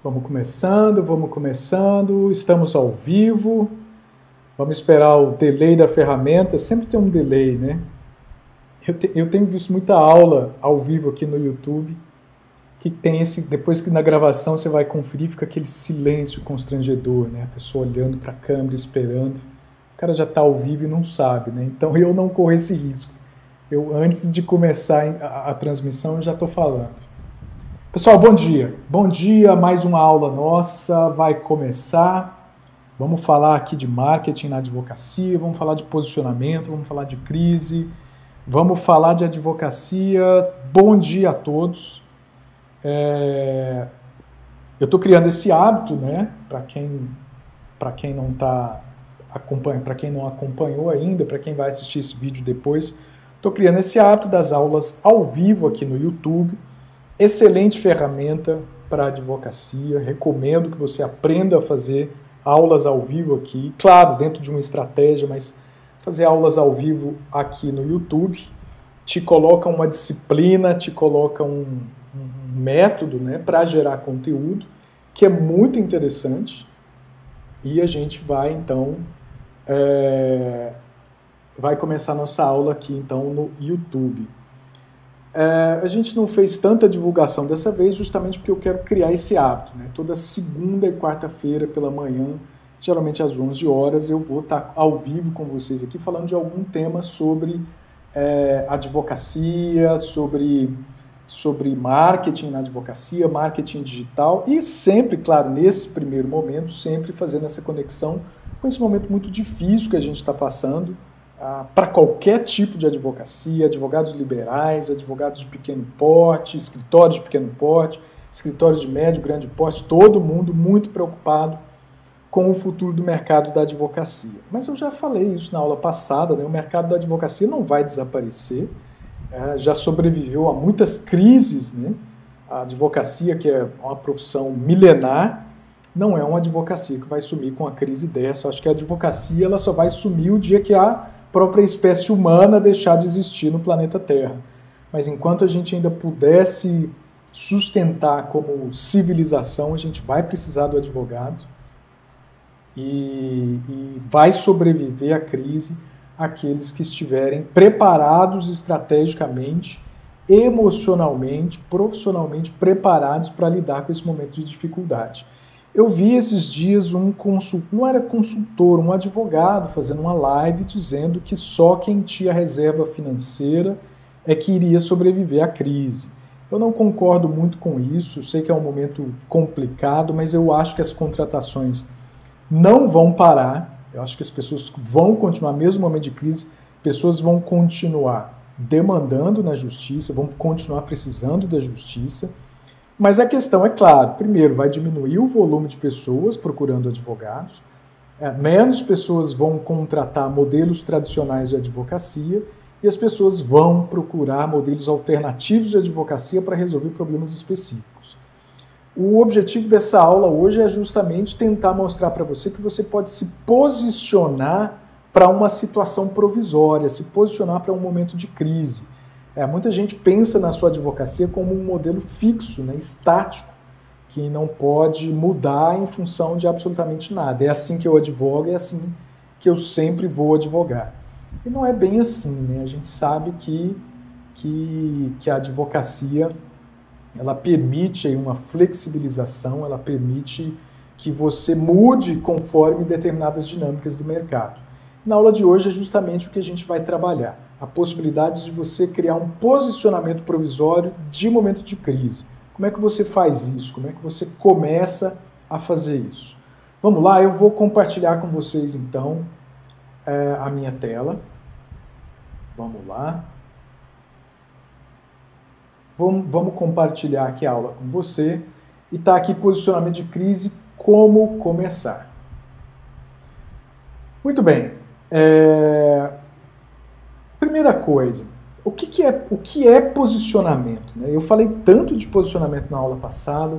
Vamos começando, estamos ao vivo, vamos esperar o delay da ferramenta, sempre tem um delay, né? Eu tenho visto muita aula ao vivo aqui no YouTube, que tem depois que na gravação você vai conferir, fica aquele silêncio constrangedor, né? A pessoa olhando para a câmera, esperando, o cara já está ao vivo e não sabe, né? Então eu não corro esse risco. Eu, antes de começar a transmissão, eu já estou falando. Pessoal, bom dia. Bom dia, mais uma aula nossa vai começar. Vamos falar aqui de marketing na advocacia, vamos falar de posicionamento, vamos falar de crise, vamos falar de advocacia. Bom dia a todos. Eu estou criando esse hábito, né? Para quem não tá acompanhando, para quem não acompanhou ainda, para quem vai assistir esse vídeo depois, estou criando esse hábito das aulas ao vivo aqui no YouTube. Excelente ferramenta para advocacia, recomendo que você aprenda a fazer aulas ao vivo aqui, claro, dentro de uma estratégia, mas fazer aulas ao vivo aqui no YouTube te coloca uma disciplina, te coloca um método, né, para gerar conteúdo, que é muito interessante, e a gente vai então, vai começar a nossa aula aqui então no YouTube. A gente não fez tanta divulgação dessa vez, justamente porque eu quero criar esse hábito, né? Toda segunda e quarta-feira pela manhã, geralmente às 11 horas, eu vou estar ao vivo com vocês aqui, falando de algum tema sobre advocacia, sobre marketing na advocacia, marketing digital, e sempre, claro, nesse primeiro momento, sempre fazendo essa conexão com esse momento muito difícil que a gente está passando, para qualquer tipo de advocacia, advogados liberais, advogados de pequeno porte, escritórios de pequeno porte, escritórios de médio, grande porte, todo mundo muito preocupado com o futuro do mercado da advocacia. Mas eu já falei isso na aula passada, né? O mercado da advocacia não vai desaparecer, já sobreviveu a muitas crises, né? A advocacia, que é uma profissão milenar, não é uma advocacia que vai sumir com a crise dessa. Eu acho que a advocacia ela só vai sumir o dia que a própria espécie humana deixar de existir no planeta Terra. Mas enquanto a gente ainda pudesse sustentar como civilização, a gente vai precisar do advogado e vai sobreviver à crise aqueles que estiverem preparados estrategicamente, emocionalmente, profissionalmente preparados para lidar com esse momento de dificuldade. Eu vi esses dias não era consultor, um advogado fazendo uma live dizendo que só quem tinha reserva financeira é que iria sobreviver à crise. Eu não concordo muito com isso, sei que é um momento complicado, mas eu acho que as contratações não vão parar, eu acho que as pessoas vão continuar, mesmo no momento de crise, pessoas vão continuar demandando na justiça, vão continuar precisando da justiça. Mas a questão é clara, primeiro vai diminuir o volume de pessoas procurando advogados, menos pessoas vão contratar modelos tradicionais de advocacia e as pessoas vão procurar modelos alternativos de advocacia para resolver problemas específicos. O objetivo dessa aula hoje é justamente tentar mostrar para você que você pode se posicionar para uma situação provisória, se posicionar para um momento de crise. Muita gente pensa na sua advocacia como um modelo fixo, né, estático, que não pode mudar em função de absolutamente nada. É assim que eu advogo, é assim que eu sempre vou advogar. E não é bem assim, né? A gente sabe que a advocacia ela permite aí uma flexibilização, ela permite que você mude conforme determinadas dinâmicas do mercado. Na aula de hoje é justamente o que a gente vai trabalhar. A possibilidade de você criar um posicionamento provisório de momento de crise. Como é que você faz isso? Como é que você começa a fazer isso? Vamos lá, eu vou compartilhar com vocês então a minha tela. Vamos lá. Vamos compartilhar aqui a aula com você. E está aqui posicionamento de crise, como começar. Muito bem. Primeira coisa, o que é posicionamento? Né? Eu falei tanto de posicionamento na aula passada,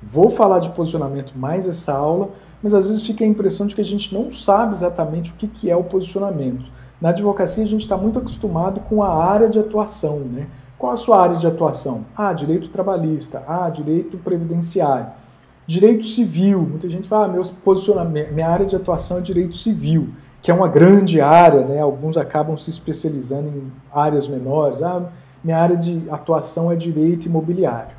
vou falar de posicionamento mais essa aula, mas às vezes fica a impressão de que a gente não sabe exatamente o que é o posicionamento. Na advocacia a gente está muito acostumado com a área de atuação, né? Qual a sua área de atuação? Direito trabalhista, direito previdenciário. Direito civil, muita gente fala, minha área de atuação é direito civil, que é uma grande área, né? Alguns acabam se especializando em áreas menores. Minha área de atuação é direito imobiliário.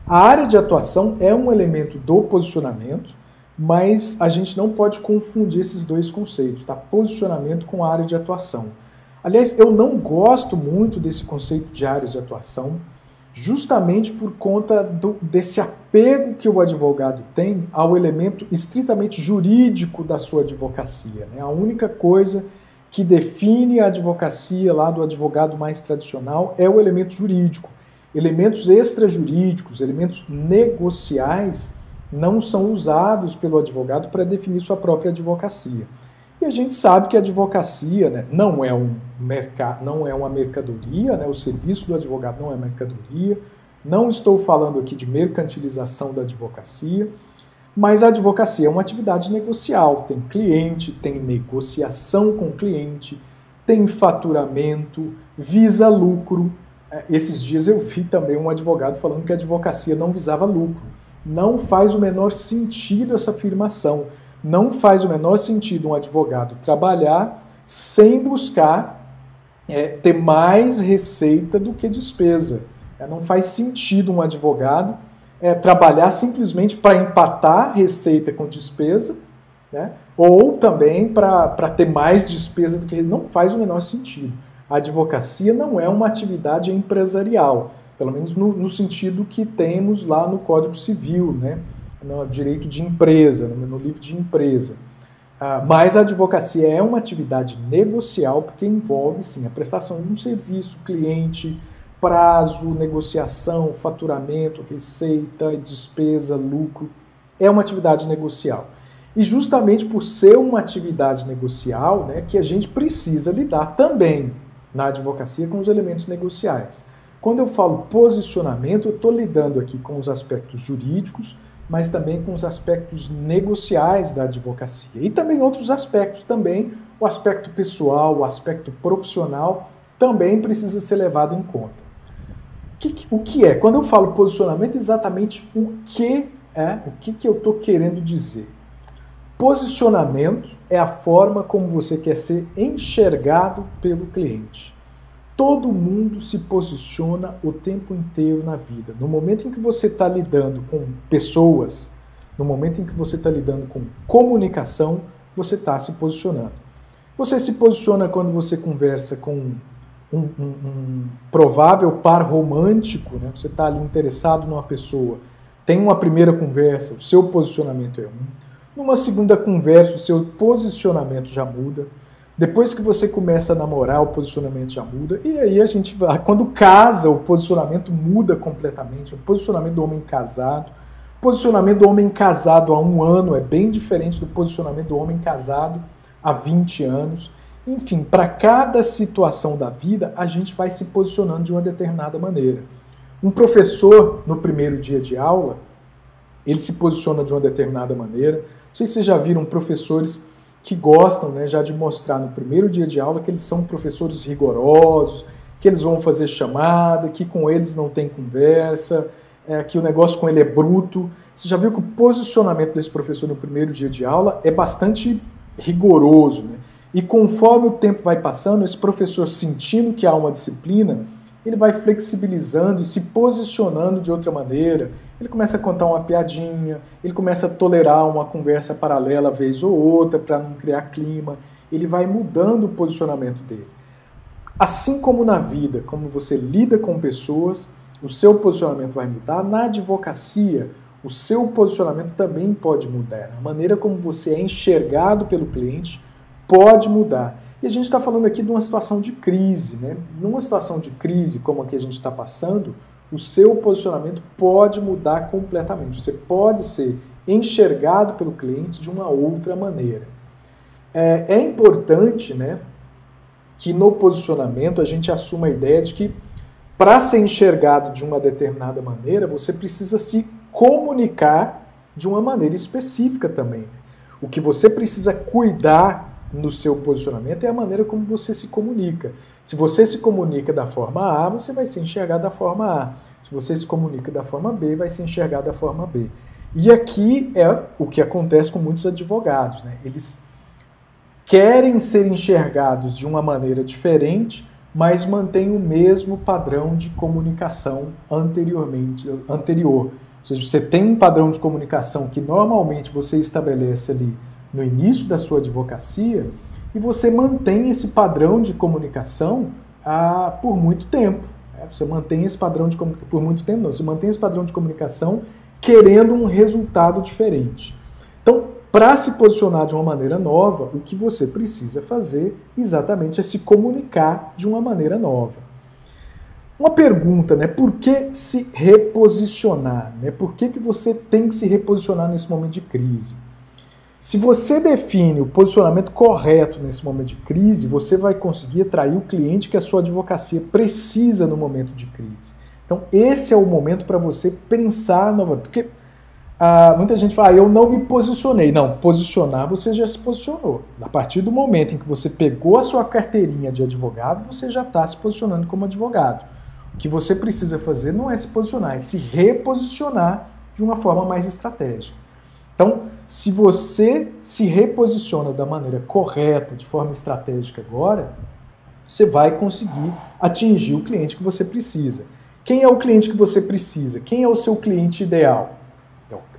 A área de atuação é um elemento do posicionamento, mas a gente não pode confundir esses dois conceitos, tá? Posicionamento com área de atuação. Aliás, eu não gosto muito desse conceito de área de atuação, justamente por conta desse apego que o advogado tem ao elemento estritamente jurídico da sua advocacia, né? A única coisa que define a advocacia lá do advogado mais tradicional é o elemento jurídico. Elementos extrajurídicos, elementos negociais, não são usados pelo advogado para definir sua própria advocacia. E a gente sabe que a advocacia, né, não é uma mercadoria, né, o serviço do advogado não é mercadoria. Não estou falando aqui de mercantilização da advocacia, mas a advocacia é uma atividade negocial. Tem cliente, tem negociação com o cliente, tem faturamento, visa lucro. Esses dias eu vi também um advogado falando que a advocacia não visava lucro. Não faz o menor sentido essa afirmação. Não faz o menor sentido um advogado trabalhar sem buscar ter mais receita do que despesa. Não faz sentido um advogado trabalhar simplesmente para empatar receita com despesa, né? Ou também para ter mais despesa do que... Não faz o menor sentido. A advocacia não é uma atividade empresarial, pelo menos no sentido que temos lá no Código Civil, né? No direito de empresa, no livro de empresa. Mas a advocacia é uma atividade negocial porque envolve, sim, a prestação de um serviço, cliente, prazo, negociação, faturamento, receita, despesa, lucro. É uma atividade negocial. E justamente por ser uma atividade negocial, né, que a gente precisa lidar também na advocacia com os elementos negociais. Quando eu falo posicionamento, eu estou lidando aqui com os aspectos jurídicos, mas também com os aspectos negociais da advocacia. E também outros aspectos, também o aspecto pessoal, o aspecto profissional, também precisa ser levado em conta. O que é? Quando eu falo posicionamento, exatamente o que eu estou querendo dizer? Posicionamento é a forma como você quer ser enxergado pelo cliente. Todo mundo se posiciona o tempo inteiro na vida. No momento em que você está lidando com pessoas, no momento em que você está lidando com comunicação, você está se posicionando. Você se posiciona quando você conversa com um provável par romântico, né? Você está ali interessado numa pessoa, tem uma primeira conversa, o seu posicionamento é um. Numa segunda conversa, o seu posicionamento já muda. Depois que você começa a namorar, o posicionamento já muda. E aí quando casa, o posicionamento muda completamente. O posicionamento do homem casado. O posicionamento do homem casado há 1 ano é bem diferente do posicionamento do homem casado há 20 anos. Enfim, para cada situação da vida, a gente vai se posicionando de uma determinada maneira. Um professor, no primeiro dia de aula, ele se posiciona de uma determinada maneira. Não sei se vocês já viram professores que gostam, né, já de mostrar no primeiro dia de aula que eles são professores rigorosos, que eles vão fazer chamada, que com eles não tem conversa, que o negócio com ele é bruto. Você já viu que o posicionamento desse professor no primeiro dia de aula é bastante rigoroso, né? E conforme o tempo vai passando, esse professor, sentindo que há uma disciplina, ele vai flexibilizando e se posicionando de outra maneira. Ele começa a contar uma piadinha, ele começa a tolerar uma conversa paralela vez ou outra para não criar clima. Ele vai mudando o posicionamento dele. Assim como na vida, como você lida com pessoas, o seu posicionamento vai mudar. Na advocacia, o seu posicionamento também pode mudar. A maneira como você é enxergado pelo cliente pode mudar. E a gente está falando aqui de uma situação de crise, né? Numa situação de crise como a que a gente está passando, o seu posicionamento pode mudar completamente. Você pode ser enxergado pelo cliente de uma outra maneira. É importante, né, que no posicionamento a gente assuma a ideia de que para ser enxergado de uma determinada maneira, você precisa se comunicar de uma maneira específica também. O que você precisa cuidar no seu posicionamento é a maneira como você se comunica. Se você se comunica da forma A, você vai ser enxergado da forma A. Se você se comunica da forma B, vai ser enxergado da forma B. E aqui é o que acontece com muitos advogados, né? Eles querem ser enxergados de uma maneira diferente, mas mantêm o mesmo padrão de comunicação anterior. Ou seja, você tem um padrão de comunicação que normalmente você estabelece ali no início da sua advocacia e você mantém esse padrão de comunicação por muito tempo. Você mantém esse padrão de comunicação por muito tempo, não. Você mantém esse padrão de comunicação querendo um resultado diferente. Então, para se posicionar de uma maneira nova, o que você precisa fazer exatamente é se comunicar de uma maneira nova. Uma pergunta, né? Por que se reposicionar? Né? Por que você tem que se reposicionar nesse momento de crise? Se você define o posicionamento correto nesse momento de crise, você vai conseguir atrair o cliente que a sua advocacia precisa no momento de crise. Então, esse é o momento para você pensar novamente. Porque muita gente fala, eu não me posicionei. Não, posicionar você já se posicionou. A partir do momento em que você pegou a sua carteirinha de advogado, você já está se posicionando como advogado. O que você precisa fazer não é se posicionar, é se reposicionar de uma forma mais estratégica. Então, se você se reposiciona da maneira correta, de forma estratégica agora, você vai conseguir atingir o cliente que você precisa. Quem é o cliente que você precisa? Quem é o seu cliente ideal?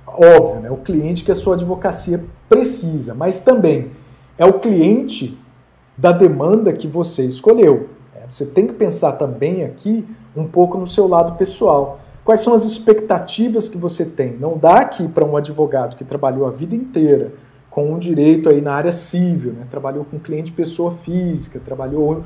Óbvio, né? O cliente que a sua advocacia precisa, mas também é o cliente da demanda que você escolheu. Você tem que pensar também aqui um pouco no seu lado pessoal. Quais são as expectativas que você tem? Não dá aqui para um advogado que trabalhou a vida inteira com um direito aí na área civil, né? Trabalhou com cliente pessoa física, trabalhou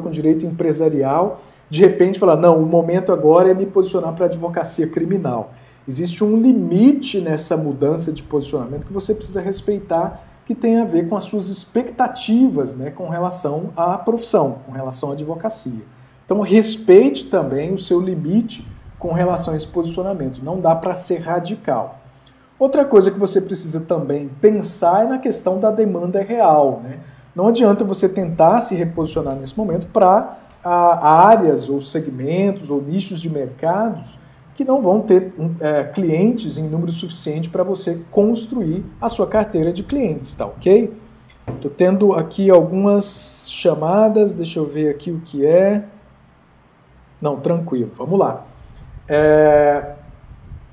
com direito empresarial, de repente falar, não, o momento agora é me posicionar para a advocacia criminal. Existe um limite nessa mudança de posicionamento que você precisa respeitar, que tem a ver com as suas expectativas, né, com relação à profissão, com relação à advocacia. Então, respeite também o seu limite com relação a esse posicionamento. Não dá para ser radical. Outra coisa que você precisa também pensar é na questão da demanda real, né? Não adianta você tentar se reposicionar nesse momento para áreas ou segmentos ou nichos de mercados que não vão ter clientes em número suficiente para você construir a sua carteira de clientes, tá ok? Estou tendo aqui algumas chamadas, deixa eu ver aqui o que é. Não, tranquilo, vamos lá.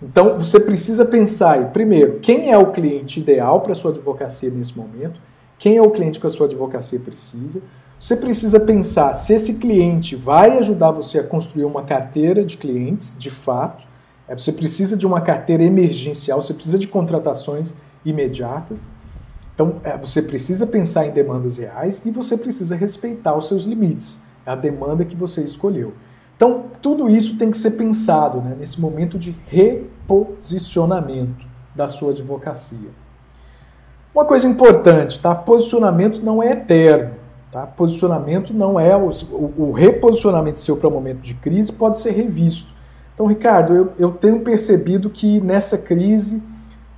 Então, você precisa pensar aí, primeiro, quem é o cliente ideal para a sua advocacia nesse momento, quem é o cliente que a sua advocacia precisa. Você precisa pensar se esse cliente vai ajudar você a construir uma carteira de clientes, de fato. Você precisa de uma carteira emergencial, você precisa de contratações imediatas. Então, você precisa pensar em demandas reais e você precisa respeitar os seus limites, a demanda que você escolheu. Então, tudo isso tem que ser pensado, né, nesse momento de reposicionamento da sua advocacia. Uma coisa importante, tá? Posicionamento não é eterno. Tá? Posicionamento não é o reposicionamento seu para o momento de crise pode ser revisto. Então, Ricardo, eu tenho percebido que nessa crise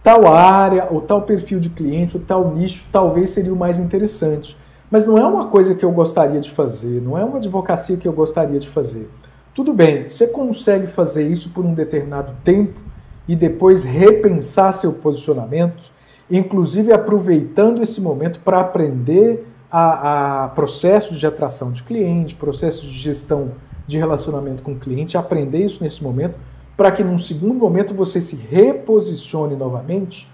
tal área ou tal perfil de cliente ou tal nicho talvez seria o mais interessante. Mas não é uma coisa que eu gostaria de fazer, não é uma advocacia que eu gostaria de fazer. Tudo bem, você consegue fazer isso por um determinado tempo e depois repensar seu posicionamento, inclusive aproveitando esse momento para aprender a processos de atração de cliente, processos de gestão de relacionamento com o cliente, aprender isso nesse momento, para que num segundo momento você se reposicione novamente.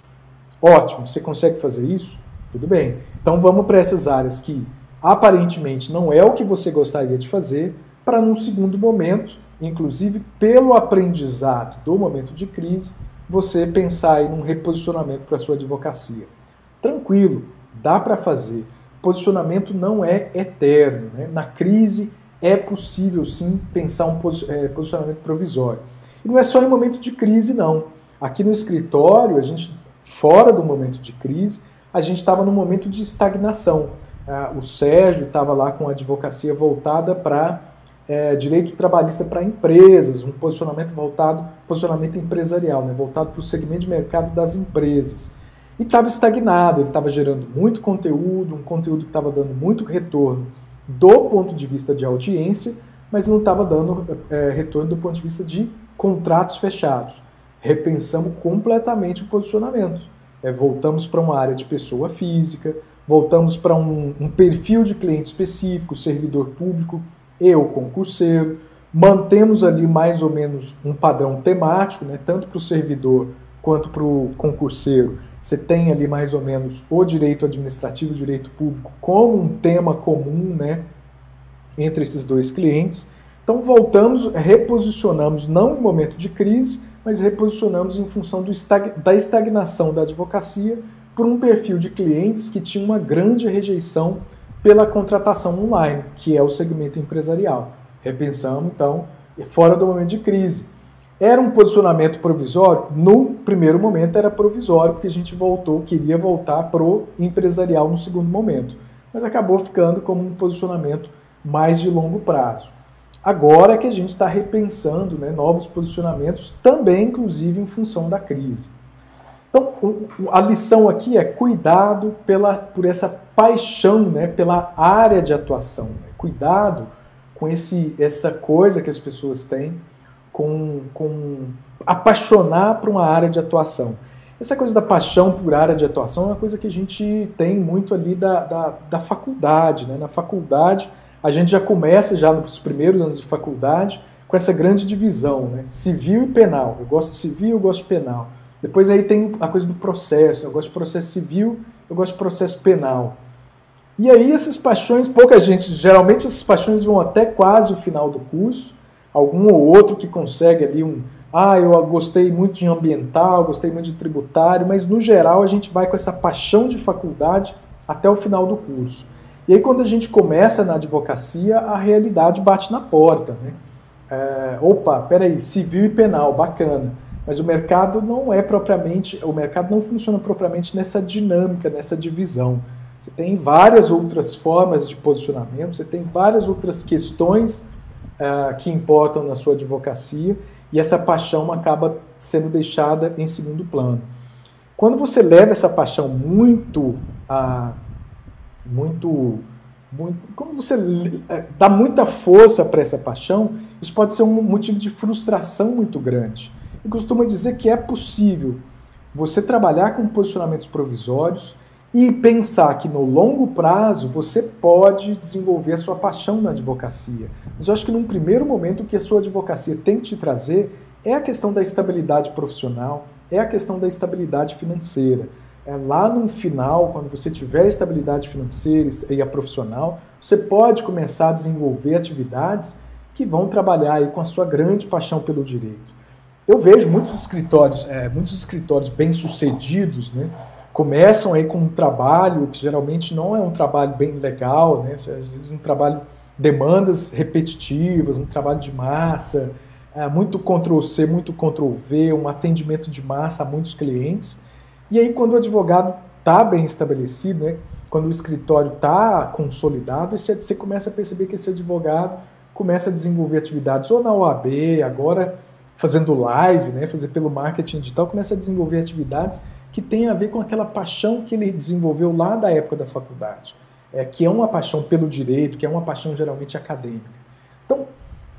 Ótimo, você consegue fazer isso? Tudo bem. Então vamos para essas áreas que aparentemente não é o que você gostaria de fazer, para num segundo momento, inclusive pelo aprendizado do momento de crise, você pensar aí num reposicionamento para a sua advocacia. Tranquilo, dá para fazer. Posicionamento não é eterno, né? Na crise é possível sim pensar um posicionamento provisório. E não é só em momento de crise, não. Aqui no escritório, a gente, fora do momento de crise, a gente estava num momento de estagnação. O Sérgio estava lá com a advocacia voltada para direito trabalhista para empresas, um posicionamento empresarial, né? Voltado para o segmento de mercado das empresas. E estava estagnado, ele estava gerando muito conteúdo, um conteúdo que estava dando muito retorno do ponto de vista de audiência, mas não estava dando retorno do ponto de vista de contratos fechados. repensamos completamente o posicionamento. Voltamos para uma área de pessoa física, voltamos para um perfil de cliente específico, servidor público e o concurseiro, mantemos ali mais ou menos um padrão temático, né, tanto para o servidor quanto para o concurseiro. Você tem ali mais ou menos o direito administrativo e o direito público como um tema comum, né, entre esses dois clientes. Então voltamos, reposicionamos, não em momento de crise, mas reposicionamos em função da estagnação da advocacia por um perfil de clientes que tinha uma grande rejeição pela contratação online, que é o segmento empresarial. Repensamos, então, fora do momento de crise. Era um posicionamento provisório? No primeiro momento era provisório, porque a gente queria voltar para o empresarial no segundo momento. Mas acabou ficando como um posicionamento mais de longo prazo. Agora que a gente está repensando, né, novos posicionamentos, também inclusive em função da crise. Então, a lição aqui é cuidado por essa paixão, né, pela área de atuação. Né? Cuidado com essa coisa que as pessoas têm com apaixonar por uma área de atuação. Essa coisa da paixão por área de atuação é uma coisa que a gente tem muito ali da faculdade. Né? Na faculdade, a gente já começa, já nos primeiros anos de faculdade, com essa grande divisão, né? Civil e penal. Eu gosto de civil, eu gosto de penal. Depois aí tem a coisa do processo. Eu gosto de processo civil, eu gosto de processo penal. E aí essas paixões, geralmente essas paixões vão até quase o final do curso. Algum ou outro que consegue ali eu gostei muito de ambiental, gostei muito de tributário, mas no geral a gente vai com essa paixão de faculdade até o final do curso. E aí quando a gente começa na advocacia, a realidade bate na porta, né? Peraí, civil e penal, bacana. Mas o mercado não funciona propriamente nessa dinâmica, nessa divisão. Você tem várias outras formas de posicionamento, você tem várias outras questões que importam na sua advocacia e essa paixão acaba sendo deixada em segundo plano. Quando você leva essa paixão quando você dá muita força para essa paixão, isso pode ser um motivo de frustração muito grande. Eu costumo dizer que é possível você trabalhar com posicionamentos provisórios e pensar que no longo prazo você pode desenvolver a sua paixão na advocacia. Mas eu acho que num primeiro momento o que a sua advocacia tem que te trazer é a questão da estabilidade profissional, é a questão da estabilidade financeira. Lá no final, quando você tiver a estabilidade financeira e a profissional, você pode começar a desenvolver atividades que vão trabalhar aí com a sua grande paixão pelo direito. Eu vejo muitos escritórios bem-sucedidos, né, começam aí com um trabalho que geralmente não é um trabalho bem legal, né, às vezes um trabalho, demandas repetitivas, um trabalho de massa, muito Ctrl+C, muito Ctrl+V, um atendimento de massa a muitos clientes. E aí quando o advogado está bem estabelecido, né, quando o escritório está consolidado, você começa a perceber que esse advogado começa a desenvolver atividades ou na OAB, agora fazendo live, né, fazer pelo marketing digital, começa a desenvolver atividades que têm a ver com aquela paixão que ele desenvolveu lá da época da faculdade, que é uma paixão pelo direito, que é uma paixão geralmente acadêmica. Então,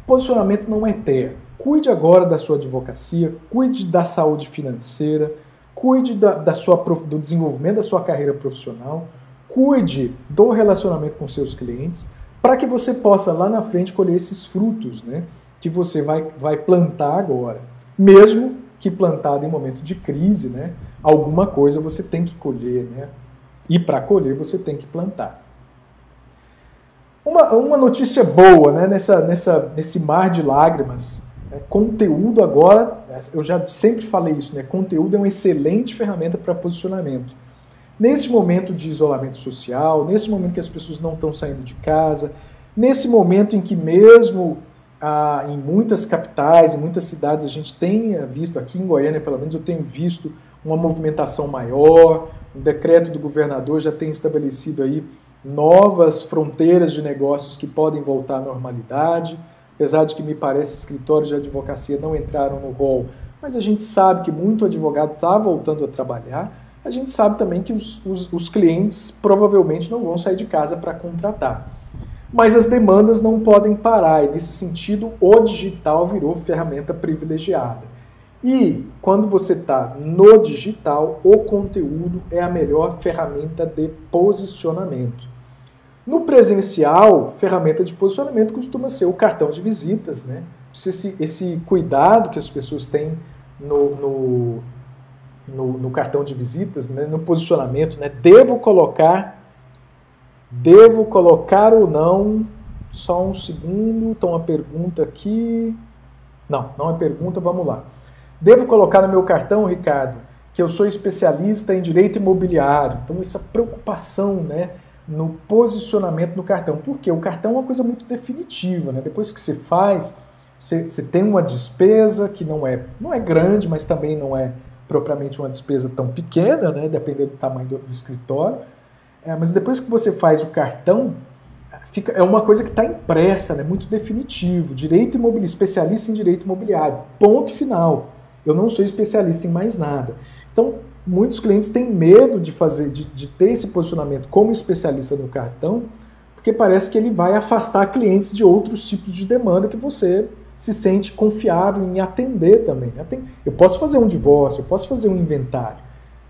posicionamento não é terra. Cuide agora da sua advocacia, cuide da saúde financeira, cuide do desenvolvimento da sua carreira profissional, cuide do relacionamento com seus clientes, para que você possa lá na frente colher esses frutos, né, que você vai plantar agora. Mesmo que plantado em momento de crise, né, alguma coisa você tem que colher, né, e para colher você tem que plantar. Uma notícia boa, né, nesse mar de lágrimas, conteúdo agora, eu já sempre falei isso, né, conteúdo é uma excelente ferramenta para posicionamento. Nesse momento de isolamento social, nesse momento que as pessoas não estão saindo de casa, nesse momento em que mesmo em muitas capitais, em muitas cidades, a gente tem visto, aqui em Goiânia pelo menos eu tenho visto uma movimentação maior, o decreto do governador já tem estabelecido aí novas fronteiras de negócios que podem voltar à normalidade, apesar de que me parece escritórios de advocacia não entraram no rol, mas a gente sabe que muito advogado está voltando a trabalhar, a gente sabe também que os clientes provavelmente não vão sair de casa para contratar. Mas as demandas não podem parar, e nesse sentido o digital virou ferramenta privilegiada. E quando você está no digital, o conteúdo é a melhor ferramenta de posicionamento. No presencial, ferramenta de posicionamento costuma ser o cartão de visitas, né? Esse cuidado que as pessoas têm no cartão de visitas, né? No posicionamento, né? Devo colocar ou não? Só um segundo, então uma pergunta aqui. Não é pergunta, vamos lá. Devo colocar no meu cartão, Ricardo, que eu sou especialista em direito imobiliário. Então, essa preocupação, né, no posicionamento no cartão. Porque o cartão é uma coisa muito definitiva, né? Depois que você faz, você tem uma despesa que não é grande, mas também não é propriamente uma despesa tão pequena, né? Dependendo do tamanho do escritório. Mas depois que você faz o cartão, é uma coisa que está impressa, né? Muito definitivo. Direito imobiliário, especialista em direito imobiliário. Ponto final. Eu não sou especialista em mais nada. Então, muitos clientes têm medo de ter esse posicionamento como especialista no cartão, porque parece que ele vai afastar clientes de outros tipos de demanda que você se sente confiável em atender também. Eu posso fazer um divórcio, eu posso fazer um inventário.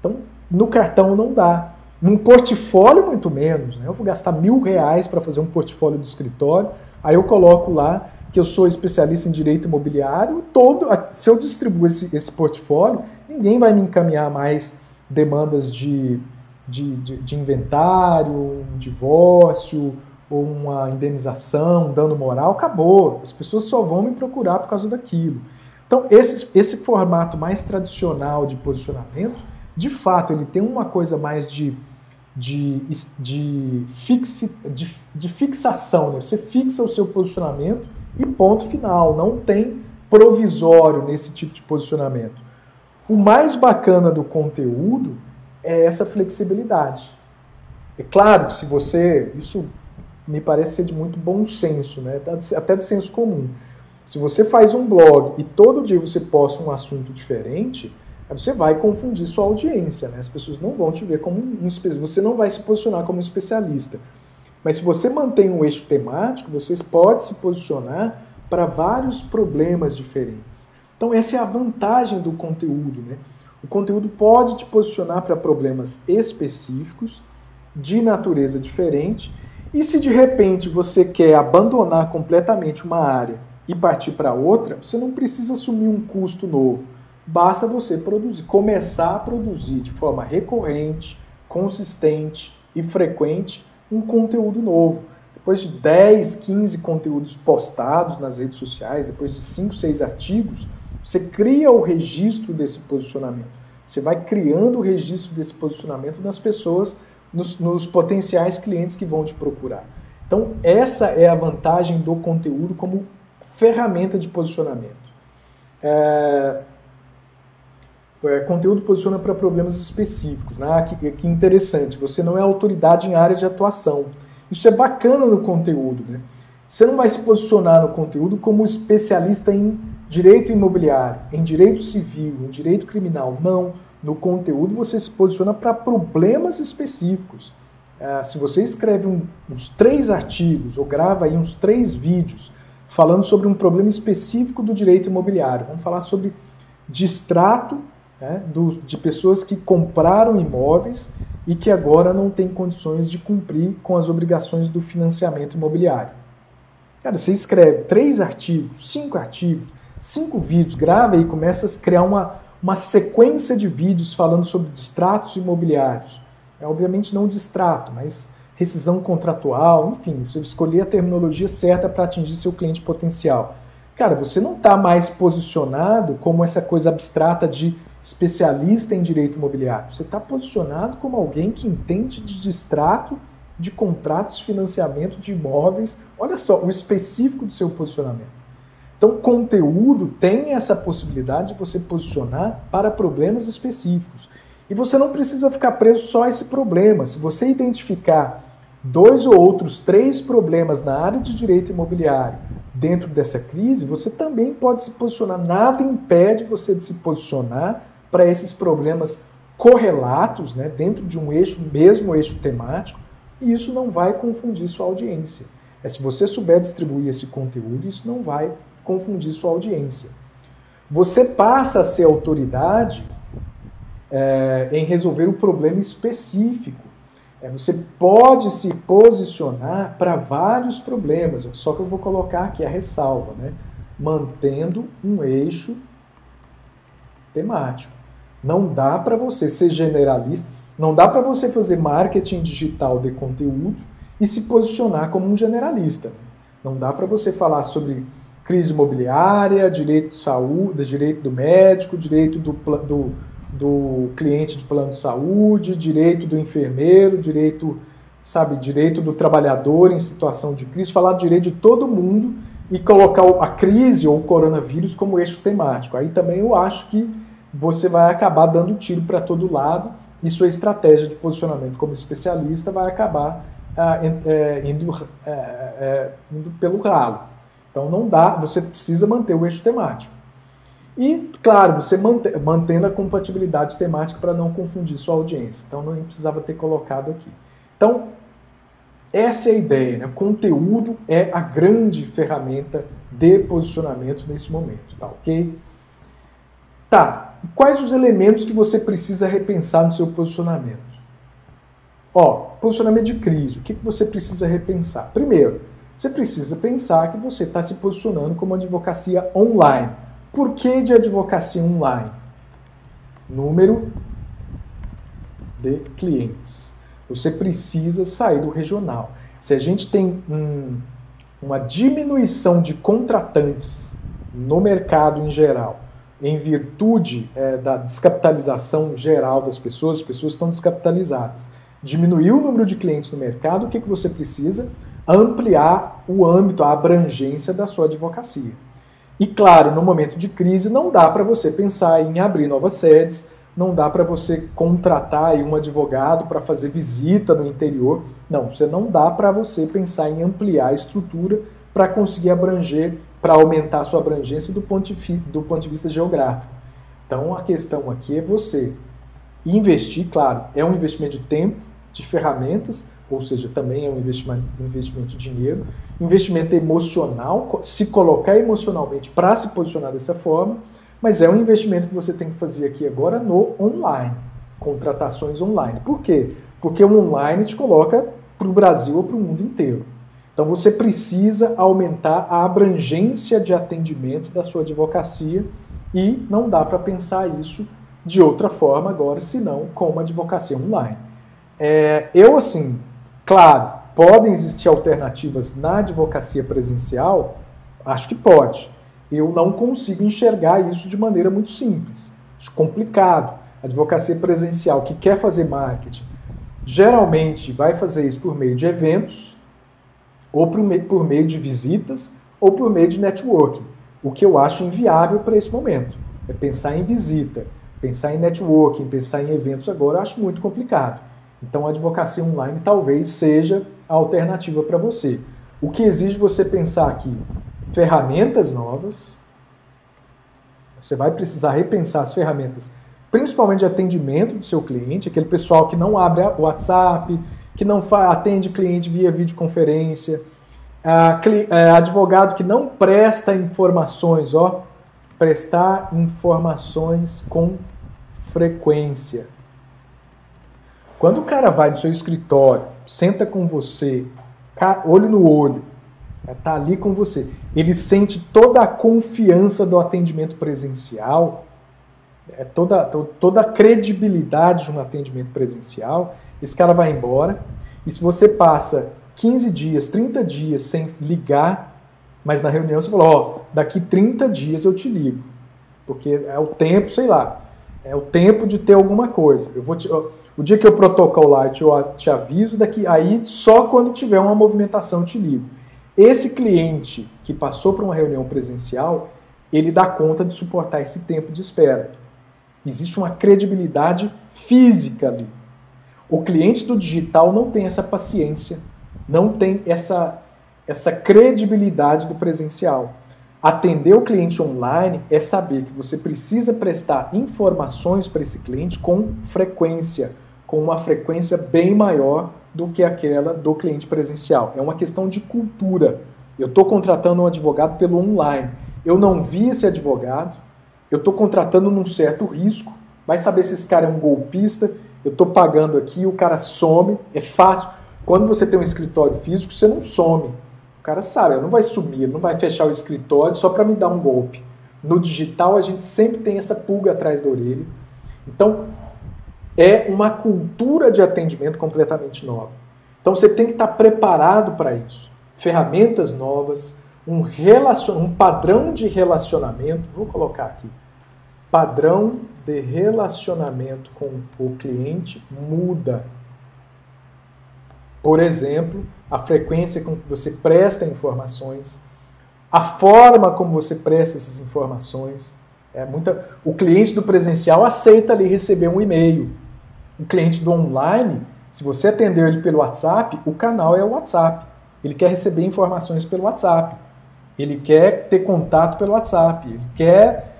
Então, no cartão não dá. Num portfólio, muito menos. Né? Eu vou gastar R$1.000 para fazer um portfólio do escritório, aí eu coloco lá que eu sou especialista em direito imobiliário, se eu distribuo esse portfólio, ninguém vai me encaminhar mais demandas de inventário, um divórcio, ou uma indenização, um dano moral, acabou. As pessoas só vão me procurar por causa daquilo. Então, esse formato mais tradicional de posicionamento, de fato, ele tem uma coisa mais de fixação, né? Você fixa o seu posicionamento e ponto final, não tem provisório nesse tipo de posicionamento. O mais bacana do conteúdo é essa flexibilidade. É claro que isso me parece ser de muito bom senso, né? Até de senso comum. Se você faz um blog e todo dia você posta um assunto diferente, você vai confundir sua audiência, né? As pessoas não vão te ver como um especialista, você não vai se posicionar como um especialista. Mas se você mantém um eixo temático, você pode se posicionar para vários problemas diferentes. Então essa é a vantagem do conteúdo, né? O conteúdo pode te posicionar para problemas específicos, de natureza diferente, e se de repente você quer abandonar completamente uma área e partir para outra, você não precisa assumir um custo novo. Basta você começar a produzir de forma recorrente, consistente e frequente um conteúdo novo. Depois de 10, 15 conteúdos postados nas redes sociais, depois de 5, 6 artigos, você cria o registro desse posicionamento. Você vai criando o registro desse posicionamento nas pessoas, nos potenciais clientes que vão te procurar. Então, essa é a vantagem do conteúdo como ferramenta de posicionamento. Conteúdo posiciona para problemas específicos. Né? Que interessante, você não é autoridade em área de atuação. Isso é bacana no conteúdo. Né? Você não vai se posicionar no conteúdo como especialista em direito imobiliário, em direito civil, em direito criminal. Não. No conteúdo você se posiciona para problemas específicos. Se você escreve uns 3 artigos ou grava aí uns 3 vídeos falando sobre um problema específico do direito imobiliário, vamos falar sobre distrato, né, de pessoas que compraram imóveis e que agora não têm condições de cumprir com as obrigações do financiamento imobiliário. Cara, você escreve 3 artigos, 5 artigos, 5 vídeos, grava e começa a criar uma sequência de vídeos falando sobre distratos imobiliários. Obviamente não distrato, mas rescisão contratual, enfim, você escolher a terminologia certa para atingir seu cliente potencial. Cara, você não está mais posicionado como essa coisa abstrata de especialista em direito imobiliário. Você está posicionado como alguém que entende de distrato, de contratos de financiamento de imóveis. Olha só, o específico do seu posicionamento. Então, conteúdo tem essa possibilidade de você posicionar para problemas específicos. E você não precisa ficar preso só a esse problema. Se você identificar 2 ou outros 3 problemas na área de direito imobiliário dentro dessa crise, você também pode se posicionar. Nada impede você de se posicionar para esses problemas correlatos, né, dentro de um mesmo eixo temático, e isso não vai confundir sua audiência. Se você souber distribuir esse conteúdo, isso não vai confundir sua audiência. você passa a ser autoridade em resolver o problema específico. Você pode se posicionar para vários problemas, só que eu vou colocar aqui a ressalva, né? Mantendo um eixo temático. Não dá para você ser generalista, não dá para você fazer marketing digital de conteúdo e se posicionar como um generalista. Não dá para você falar sobre crise imobiliária, direito de saúde, direito do médico, direito do cliente de plano de saúde, direito do enfermeiro, direito do trabalhador em situação de crise, falar direito de todo mundo e colocar a crise ou o coronavírus como eixo temático. Aí também eu acho que você vai acabar dando tiro para todo lado e sua estratégia de posicionamento como especialista vai acabar indo pelo ralo. Então não dá, você precisa manter o eixo temático. E, claro, você mantendo a compatibilidade temática para não confundir sua audiência. Então, não precisava ter colocado aqui. Então, essa é a ideia, né? O conteúdo é a grande ferramenta de posicionamento nesse momento, tá ok? Tá, quais os elementos que você precisa repensar no seu posicionamento? Posicionamento de crise, o que você precisa repensar? Primeiro, você precisa pensar que você está se posicionando como advocacia online. Por que de advocacia online? Número de clientes. Você precisa sair do regional. Se a gente tem uma diminuição de contratantes no mercado em geral, em virtude da descapitalização geral das pessoas, as pessoas estão descapitalizadas. Diminuiu o número de clientes no mercado, o que você precisa? Ampliar o âmbito, a abrangência da sua advocacia. E claro, no momento de crise não dá para você pensar em abrir novas sedes, não dá para você contratar um advogado para fazer visita no interior. Não dá para você pensar em ampliar a estrutura para conseguir abranger, para aumentar a sua abrangência do ponto de vista geográfico. Então a questão aqui é você investir, claro, é um investimento de tempo, de ferramentas, ou seja, também é um investimento de dinheiro, investimento emocional, se colocar emocionalmente para se posicionar dessa forma, mas é um investimento que você tem que fazer aqui agora no online, contratações online. Por quê? Porque o online te coloca para o Brasil ou para o mundo inteiro. Então você precisa aumentar a abrangência de atendimento da sua advocacia e não dá para pensar isso de outra forma agora, senão com uma advocacia online. Claro, podem existir alternativas na advocacia presencial? Acho que pode. Eu não consigo enxergar isso de maneira muito simples. Acho complicado. A advocacia presencial que quer fazer marketing, geralmente vai fazer isso por meio de eventos, ou por meio de visitas, ou por meio de networking. O que eu acho inviável para esse momento. É pensar em visita, pensar em networking, pensar em eventos agora, eu acho muito complicado. Então, a advocacia online talvez seja a alternativa para você. O que exige você pensar aqui? Ferramentas novas. Você vai precisar repensar as ferramentas, principalmente de atendimento do seu cliente, aquele pessoal que não abre o WhatsApp, que não atende cliente via videoconferência, advogado que não presta informações, prestar informações com frequência. Quando o cara vai no seu escritório, senta com você, olho no olho, está ali com você, ele sente toda a confiança do atendimento presencial, toda a credibilidade de um atendimento presencial, esse cara vai embora, e se você passa 15 dias, 30 dias sem ligar, mas na reunião você fala, daqui 30 dias eu te ligo, porque é o tempo, é o tempo de ter alguma coisa. O dia que eu protocolar, eu te aviso, aí só quando tiver uma movimentação eu te ligo. Esse cliente que passou por uma reunião presencial, ele dá conta de suportar esse tempo de espera. Existe uma credibilidade física ali. O cliente do digital não tem essa paciência, não tem essa credibilidade do presencial. Atender o cliente online é saber que você precisa prestar informações para esse cliente com frequência, com uma frequência bem maior do que aquela do cliente presencial. É uma questão de cultura. Eu estou contratando um advogado pelo online. Eu não vi esse advogado, eu estou contratando num certo risco, vai saber se esse cara é um golpista, eu estou pagando aqui, o cara some, é fácil. Quando você tem um escritório físico, você não some. O cara sabe, ele não vai sumir, ele não vai fechar o escritório só para me dar um golpe. No digital, a gente sempre tem essa pulga atrás da orelha. Então, é uma cultura de atendimento completamente nova. Então, você tem que estar preparado para isso. Ferramentas novas, um padrão de relacionamento, vou colocar aqui, padrão de relacionamento com o cliente muda. Por exemplo, a frequência com que você presta informações, a forma como você presta essas informações. O cliente do presencial aceita ali receber um e-mail. O cliente do online, se você atendeu ele pelo WhatsApp, o canal é o WhatsApp. Ele quer receber informações pelo WhatsApp. Ele quer ter contato pelo WhatsApp. Ele quer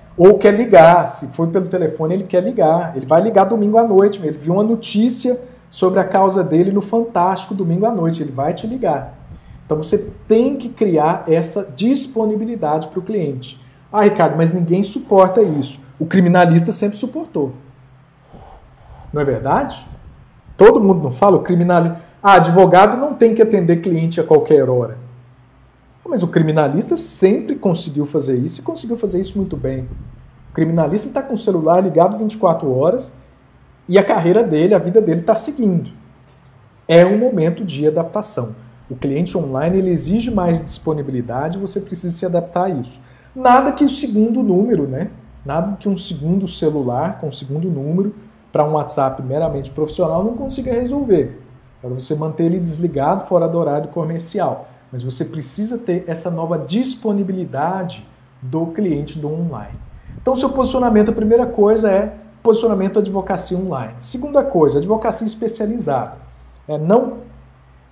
ligar. Se for pelo telefone, ele quer ligar. Ele vai ligar domingo à noite. Ele viu uma notícia sobre a causa dele no Fantástico domingo à noite. Ele vai te ligar. Então você tem que criar essa disponibilidade para o cliente. Ah, Ricardo, mas ninguém suporta isso. O criminalista sempre suportou. Não é verdade? Todo mundo não fala? O criminalista... advogado não tem que atender cliente a qualquer hora. Mas o criminalista sempre conseguiu fazer isso e conseguiu fazer isso muito bem. O criminalista está com o celular ligado 24 horas e a carreira dele, a vida dele está seguindo. É um momento de adaptação. O cliente online ele exige mais disponibilidade e você precisa se adaptar a isso. Nada que o segundo número, né? Nada que um segundo celular com um segundo número para um WhatsApp meramente profissional não consiga resolver. Para você manter ele desligado fora do horário comercial. Mas você precisa ter essa nova disponibilidade do cliente do online. Então, seu posicionamento, a primeira coisa é posicionamento advocacia online. Segunda coisa, advocacia especializada.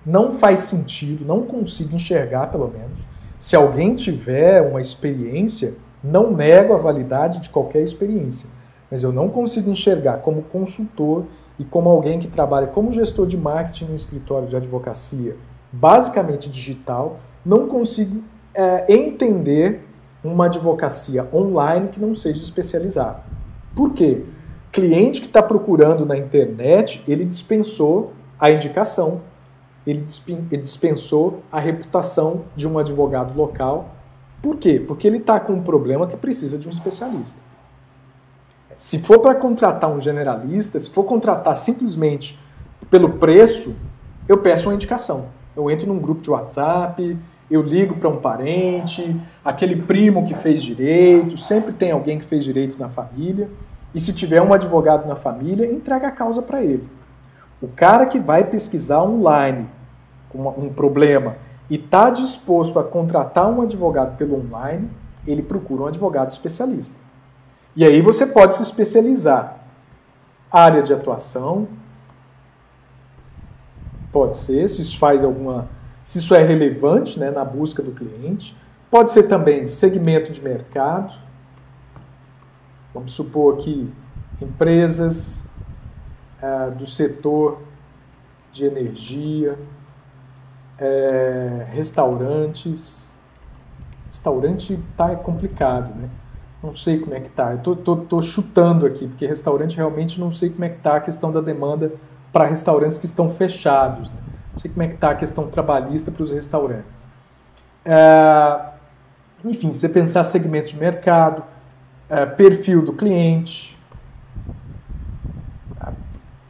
Não faz sentido, não consigo enxergar, pelo menos. Se alguém tiver uma experiência, não nego a validade de qualquer experiência. Mas eu não consigo enxergar como consultor e como alguém que trabalha como gestor de marketing no escritório de advocacia, basicamente digital, não consigo entender uma advocacia online que não seja especializada. Por quê? Cliente que está procurando na internet, ele dispensou a indicação, ele dispensou a reputação de um advogado local. Por quê? Porque ele está com um problema que precisa de um especialista. Se for para contratar um generalista, se for contratar simplesmente pelo preço, eu peço uma indicação. Eu entro num grupo de WhatsApp, eu ligo para um parente, aquele primo que fez direito, sempre tem alguém que fez direito na família, e se tiver um advogado na família, entrega a causa para ele. O cara que vai pesquisar online um problema e está disposto a contratar um advogado pelo online, ele procura um advogado especialista. E aí você pode se especializar. Área de atuação, pode ser, se isso é relevante, né, na busca do cliente. Pode ser também segmento de mercado. Vamos supor aqui empresas do setor de energia, restaurantes. Restaurante tá complicado, né? Não sei como é que tá. Eu tô chutando aqui, porque restaurante realmente não sei como é que tá a questão da demanda para restaurantes que estão fechados, né? Não sei como é que tá a questão trabalhista para os restaurantes. Enfim, você pensar segmento de mercado, perfil do cliente.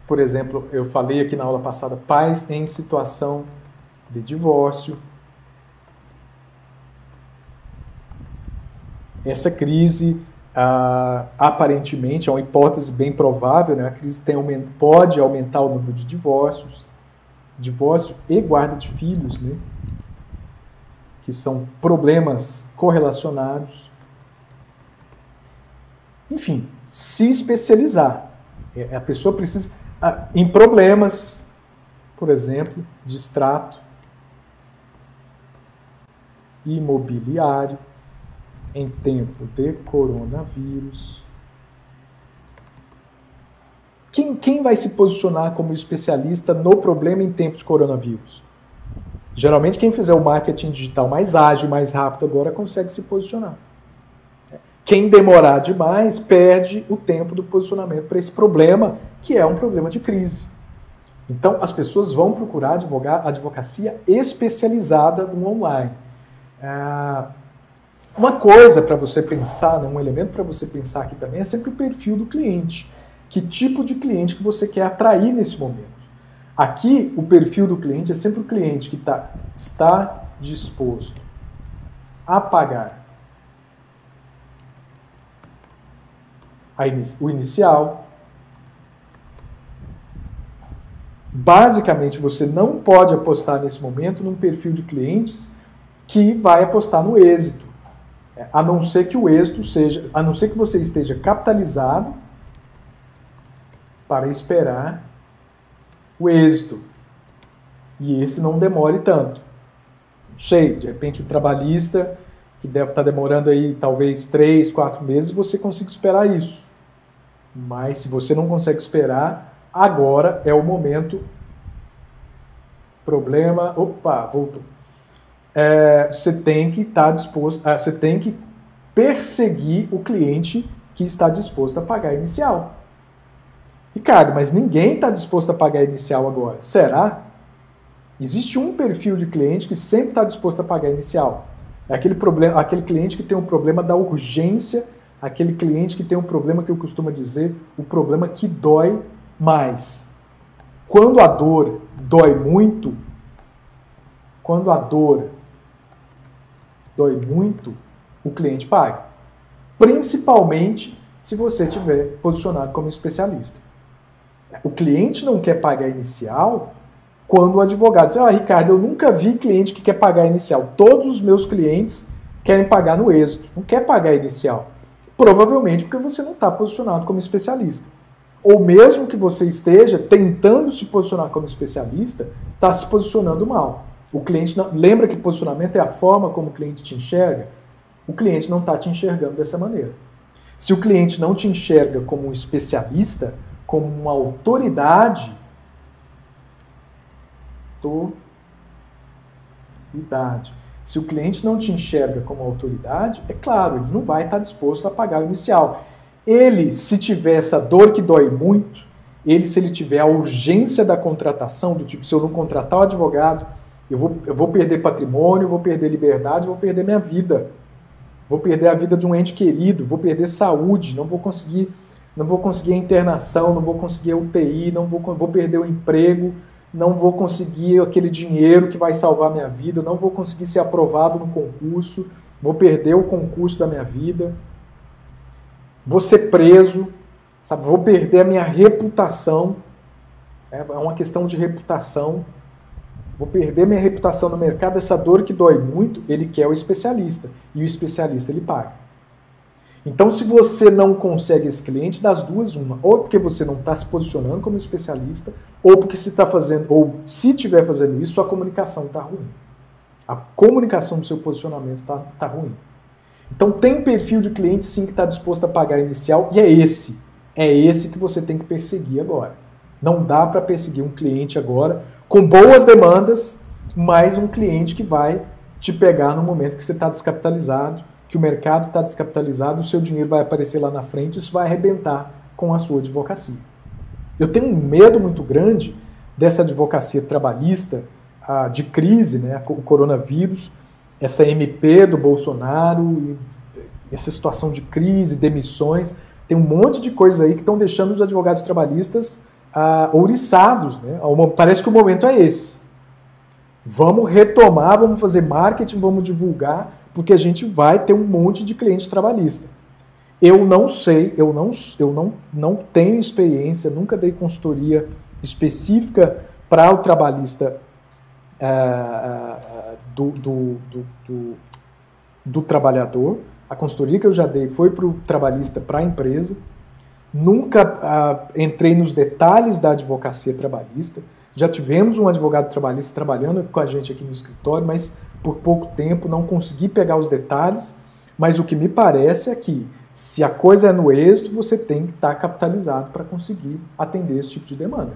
Por exemplo, eu falei aqui na aula passada, pais em situação de divórcio. Essa crise, aparentemente, é uma hipótese bem provável, né? A crise pode aumentar o número de divórcios, divórcio e guarda de filhos, né? Que são problemas correlacionados. Enfim, se especializar. A pessoa precisa, em problemas, por exemplo, de extrato imobiliário, em tempo de coronavírus. Quem vai se posicionar como especialista no problema em tempo de coronavírus? Geralmente quem fizer o marketing digital mais ágil, mais rápido agora consegue se posicionar. Quem demorar demais perde o tempo do posicionamento para esse problema, que é um problema de crise. Então, as pessoas vão procurar advocacia especializada no online. Uma coisa para você pensar, né, um elemento para você pensar aqui também é sempre o perfil do cliente. Que tipo de cliente que você quer atrair nesse momento? Aqui, o perfil do cliente é sempre o cliente que está disposto a pagar o inicial. Basicamente, você não pode apostar nesse momento num perfil de clientes que vai apostar no êxito. A não ser que o êxito seja, a não ser que você esteja capitalizado para esperar o êxito. E esse não demore tanto. Não sei, de repente o trabalhista, que deve estar demorando aí talvez 3, 4 meses, você consiga esperar isso. Mas se você não consegue esperar, agora é o momento. Problema. Opa, voltou. Você tem que estar disposto. Você tem que perseguir o cliente que está disposto a pagar a inicial. Ricardo, mas ninguém está disposto a pagar a inicial agora. Será? Existe um perfil de cliente que sempre está disposto a pagar a inicial. É aquele cliente que tem um problema da urgência, aquele cliente que tem um problema que eu costumo dizer, o problema que dói mais. Quando a dor dói muito, o cliente paga. Principalmente se você estiver posicionado como especialista. O cliente não quer pagar inicial quando o advogado diz, Ricardo, eu nunca vi cliente que quer pagar inicial. Todos os meus clientes querem pagar no êxito, não quer pagar inicial. Provavelmente porque você não está posicionado como especialista. Ou mesmo que você esteja tentando se posicionar como especialista, está se posicionando mal. O cliente não... Lembra que posicionamento é a forma como o cliente te enxerga? O cliente não está te enxergando dessa maneira. Se o cliente não te enxerga como um especialista, como uma autoridade, se o cliente não te enxerga como autoridade, é claro, ele não vai estar disposto a pagar o inicial. Ele, se tiver essa dor que dói muito, se ele tiver a urgência da contratação, do tipo, se eu não contratar o advogado, eu vou perder patrimônio, vou perder liberdade, vou perder minha vida. Vou perder a vida de um ente querido, vou perder saúde, não vou conseguir a internação, não vou conseguir a UTI, vou perder o emprego, não vou conseguir aquele dinheiro que vai salvar minha vida, não vou conseguir ser aprovado no concurso, vou perder o concurso da minha vida, vou ser preso, sabe? Vou perder a minha reputação, é uma questão de reputação, vou perder minha reputação no mercado, essa dor que dói muito, ele quer o especialista, e o especialista ele paga. Então, se você não consegue esse cliente, das duas, uma. Ou porque você não está se posicionando como especialista, ou porque se estiver fazendo isso, sua comunicação está ruim. A comunicação do seu posicionamento está ruim. Então, tem perfil de cliente, sim, que está disposto a pagar inicial, e é esse. É esse que você tem que perseguir agora. Não dá para perseguir um cliente agora com boas demandas, mas um cliente que vai te pegar no momento que você está descapitalizado, que o mercado está descapitalizado, o seu dinheiro vai aparecer lá na frente, isso vai arrebentar com a sua advocacia. Eu tenho um medo muito grande dessa advocacia trabalhista de crise, né, o coronavírus, essa MP do Bolsonaro, essa situação de crise, demissões, tem um monte de coisas aí que estão deixando os advogados trabalhistas ouriçados, né? Parece que o momento é esse. Vamos retomar, vamos fazer marketing, vamos divulgar, porque a gente vai ter um monte de cliente trabalhista. Eu não sei, eu não tenho experiência, nunca dei consultoria específica para o trabalhista do trabalhador. A consultoria que eu já dei foi para o trabalhista, para a empresa. Nunca entrei nos detalhes da advocacia trabalhista. Já tivemos um advogado trabalhista trabalhando com a gente aqui no escritório, mas por pouco tempo não consegui pegar os detalhes. Mas o que me parece é que, se a coisa é no êxito, você tem que estar capitalizado para conseguir atender esse tipo de demanda.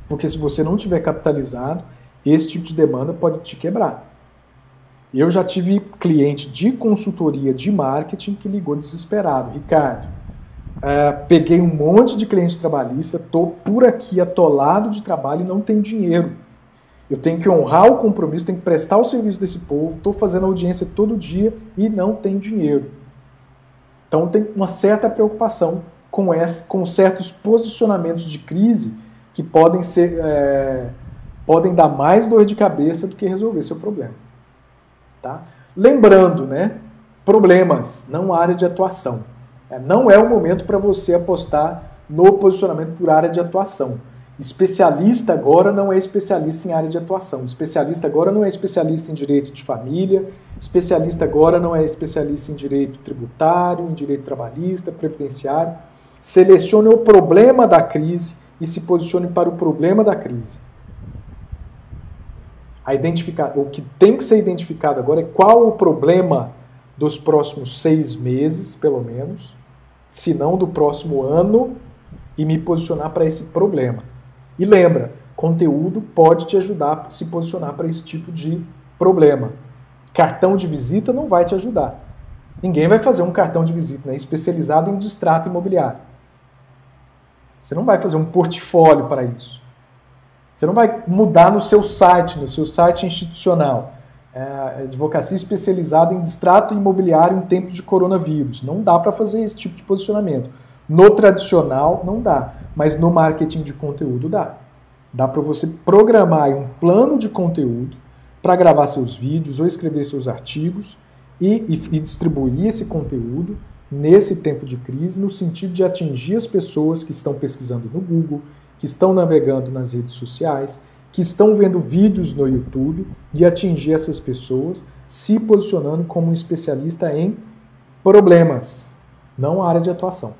Porque se você não estiver capitalizado, esse tipo de demanda pode te quebrar. Eu já tive cliente de consultoria de marketing que ligou desesperado. Ricardo, peguei um monte de cliente trabalhista, estou por aqui atolado de trabalho e não tenho dinheiro. Eu tenho que honrar o compromisso, tenho que prestar o serviço desse povo, estou fazendo audiência todo dia e não tenho dinheiro. Então tem uma certa preocupação com certos posicionamentos de crise que podem dar mais dor de cabeça do que resolver seu problema. Tá? Lembrando, né, problemas, não área de atuação. Não é o momento para você apostar no posicionamento por área de atuação. Especialista agora não é especialista em área de atuação. Especialista agora não é especialista em direito de família. Especialista agora não é especialista em direito tributário, em direito trabalhista, previdenciário. Selecione o problema da crise e se posicione para o problema da crise. O que tem que ser identificado agora é qual o problema dos próximos 6 meses, pelo menos, se não do próximo ano, e me posicionar para esse problema. E lembra, conteúdo pode te ajudar a se posicionar para esse tipo de problema. Cartão de visita não vai te ajudar. Ninguém vai fazer um cartão de visita, né, especializado em distrato imobiliário. Você não vai fazer um portfólio para isso. Você não vai mudar no seu site institucional. Advocacia especializada em distrato imobiliário em tempos de coronavírus. Não dá para fazer esse tipo de posicionamento. No tradicional, não dá. Mas no marketing de conteúdo, dá. Dá para você programar um plano de conteúdo para gravar seus vídeos ou escrever seus artigos e distribuir esse conteúdo nesse tempo de crise, no sentido de atingir as pessoas que estão pesquisando no Google, que estão navegando nas redes sociais, que estão vendo vídeos no YouTube, e atingir essas pessoas se posicionando como um especialista em problemas, não área de atuação.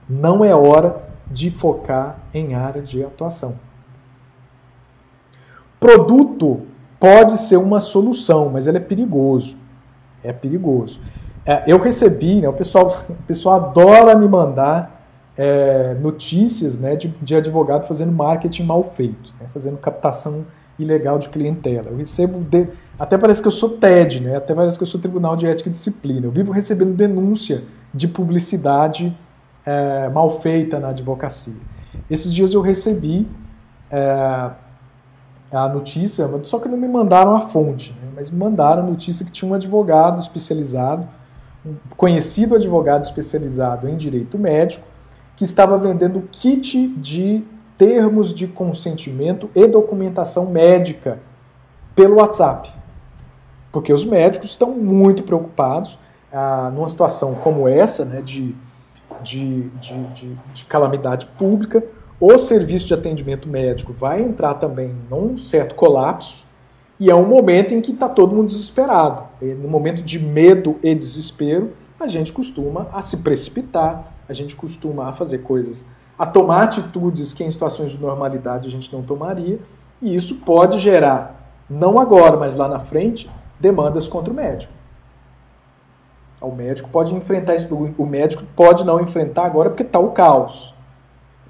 Não é hora de focar em área de atuação. Produto pode ser uma solução, mas ele é perigoso. É perigoso. Eu recebi, né, o pessoal adora me mandar notícias, né, de advogado fazendo marketing mal feito, né, fazendo captação ilegal de clientela. Eu recebo, até parece que eu sou TED, né, até parece que eu sou Tribunal de Ética e Disciplina. Eu vivo recebendo denúncia de publicidade mal feita na advocacia. Esses dias eu recebi a notícia, só que não me mandaram a fonte, né, mas me mandaram a notícia que tinha um advogado especializado, um conhecido advogado especializado em direito médico, que estava vendendo kit de termos de consentimento e documentação médica pelo WhatsApp. Porque os médicos estão muito preocupados numa situação como essa, né, de calamidade pública. O serviço de atendimento médico vai entrar também num certo colapso, e é um momento em que está todo mundo desesperado. No momento de medo e desespero, a gente costuma a se precipitar, a gente costuma a fazer coisas, a tomar atitudes que em situações de normalidade a gente não tomaria, e isso pode gerar, não agora, mas lá na frente, demandas contra o médico. O médico pode enfrentar esse problema, o médico pode não enfrentar agora porque está o caos.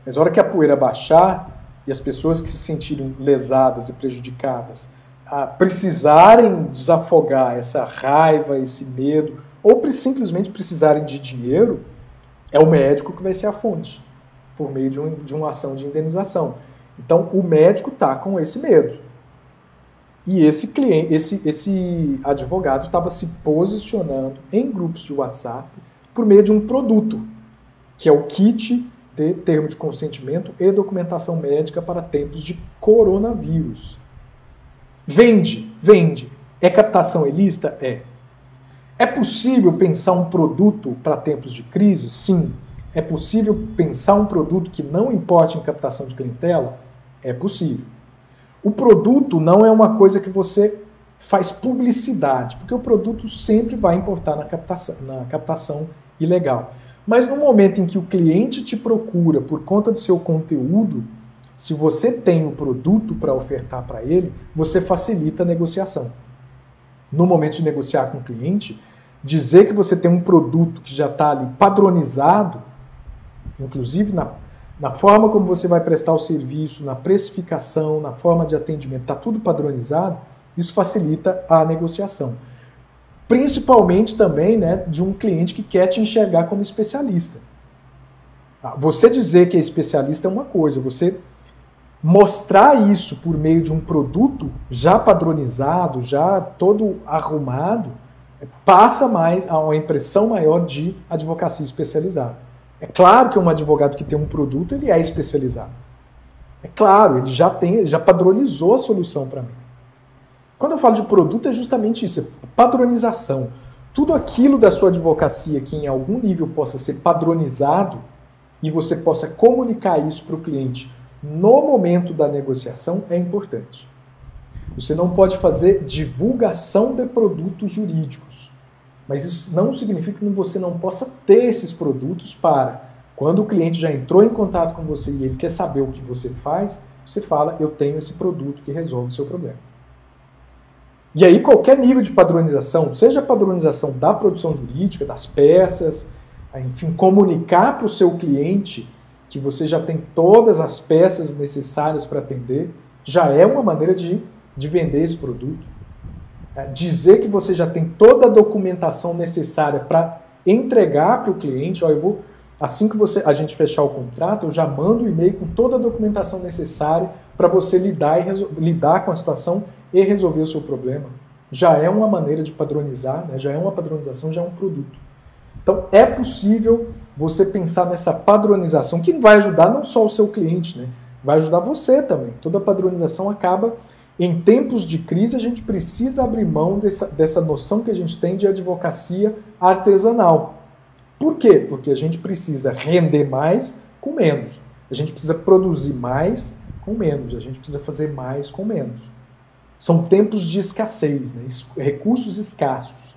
Mas na hora que a poeira baixar e as pessoas que se sentirem lesadas e prejudicadas precisarem desafogar essa raiva, esse medo, ou simplesmente precisarem de dinheiro, é o médico que vai ser a fonte, por meio de uma ação de indenização. Então, o médico está com esse medo. E esse advogado estava se posicionando em grupos de WhatsApp por meio de um produto, que é o kit de termo de consentimento e documentação médica para tempos de coronavírus. Vende. É captação ilícita? É. É possível pensar um produto para tempos de crise? Sim. É possível pensar um produto que não importe em captação de clientela? É possível. O produto não é uma coisa que você faz publicidade, porque o produto sempre vai importar na captação ilegal. Mas no momento em que o cliente te procura por conta do seu conteúdo, se você tem o produto para ofertar para ele, você facilita a negociação. No momento de negociar com o cliente, dizer que você tem um produto que já está ali padronizado, inclusive na forma como você vai prestar o serviço, na precificação, na forma de atendimento, está tudo padronizado, Isso facilita a negociação. Principalmente também, né, de um cliente que quer te enxergar como especialista. Você dizer que é especialista é uma coisa, você mostrar isso por meio de um produto já padronizado, já todo arrumado, passa mais a uma impressão maior de advocacia especializada. É claro que um advogado que tem um produto, ele é especializado. É claro, ele já padronizou a solução para mim. Quando eu falo de produto, é justamente isso, é padronização. Tudo aquilo da sua advocacia que em algum nível possa ser padronizado e você possa comunicar isso para o cliente no momento da negociação é importante. Você não pode fazer divulgação de produtos jurídicos, mas isso não significa que você não possa ter esses produtos para, quando o cliente já entrou em contato com você e ele quer saber o que você faz, você fala, eu tenho esse produto que resolve o seu problema. E aí qualquer nível de padronização, seja a padronização da produção jurídica, das peças, enfim, comunicar para o seu cliente que você já tem todas as peças necessárias para atender, já é uma maneira de vender esse produto. Dizer que você já tem toda a documentação necessária para entregar para o cliente, assim que a gente fechar o contrato, eu já mando o e-mail com toda a documentação necessária para você lidar com a situação e resolver o seu problema. Já é uma maneira de padronizar, né? Já é uma padronização, já é um produto. Então, é possível você pensar nessa padronização, que vai ajudar não só o seu cliente, né? Vai ajudar você também. Toda padronização acaba, em tempos de crise, a gente precisa abrir mão dessa noção que a gente tem de advocacia artesanal. Por quê? Porque a gente precisa render mais com menos. A gente precisa produzir mais com menos. A gente precisa fazer mais com menos. São tempos de escassez, né? Recursos escassos.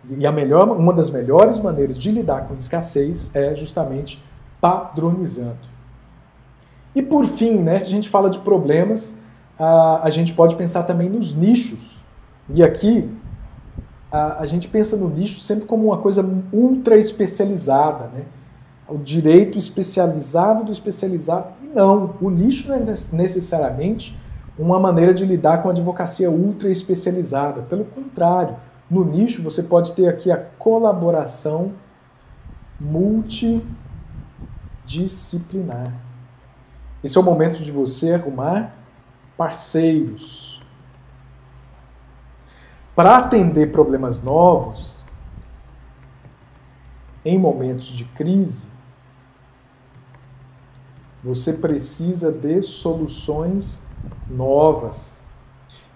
E uma das melhores maneiras de lidar com escassez é justamente padronizando. E por fim, né, se a gente fala de problemas, a gente pode pensar também nos nichos. E aqui a gente pensa no nicho sempre como uma coisa ultra especializada, né? O direito especializado do especializado. E não, o nicho não é necessariamente uma maneira de lidar com a advocacia ultra especializada. Pelo contrário, no nicho você pode ter aqui a colaboração multidisciplinar. Esse é o momento de você arrumar parceiros. Para atender problemas novos, em momentos de crise, você precisa de soluções novas.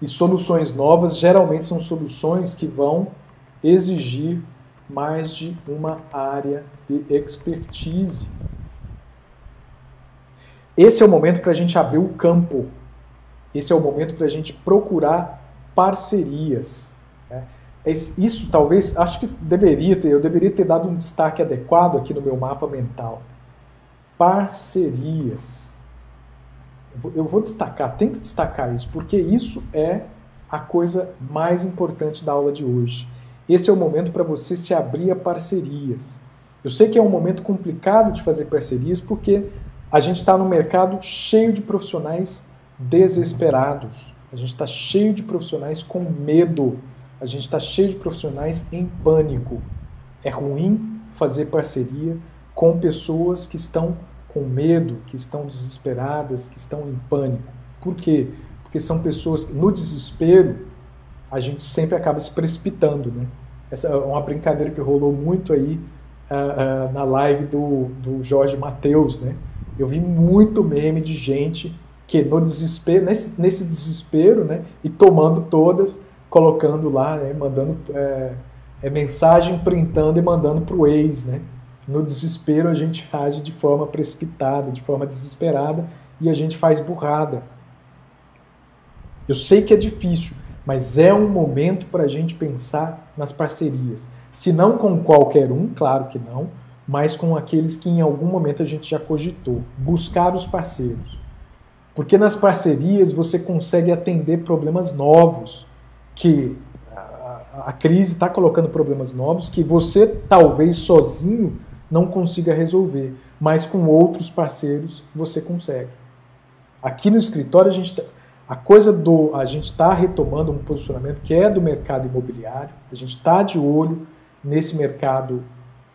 E soluções novas geralmente são soluções que vão exigir mais de uma área de expertise. Esse é o momento para a gente abrir o campo. Esse é o momento para a gente procurar parcerias. Isso talvez, acho que eu deveria ter dado um destaque adequado aqui no meu mapa mental. Parcerias. Eu vou destacar, tenho que destacar isso, porque isso é a coisa mais importante da aula de hoje. Esse é o momento para você se abrir a parcerias. Eu sei que é um momento complicado de fazer parcerias, porque a gente está num mercado cheio de profissionais desesperados. A gente está cheio de profissionais com medo. A gente está cheio de profissionais em pânico. É ruim fazer parceria com pessoas que estão com medo, que estão desesperadas, que estão em pânico. Por quê? Porque são pessoas que, no desespero, a gente sempre acaba se precipitando, né? Essa é uma brincadeira que rolou muito aí na live do Jorge Mateus, né? Eu vi muito meme de gente que no desespero, nesse desespero, né? E tomando todas, colocando lá, né? Mandando mensagem, printando e mandando para o ex, né? No desespero a gente age de forma precipitada, de forma desesperada e a gente faz burrada. Eu sei que é difícil, mas é um momento para a gente pensar nas parcerias. Se não com qualquer um, claro que não, mas com aqueles que em algum momento a gente já cogitou. Buscar os parceiros. Porque nas parcerias você consegue atender problemas novos, que a crise está colocando problemas novos que você talvez sozinho não consiga resolver, mas com outros parceiros você consegue. Aqui no escritório A gente está retomando um posicionamento que é do mercado imobiliário, a gente está de olho nesse mercado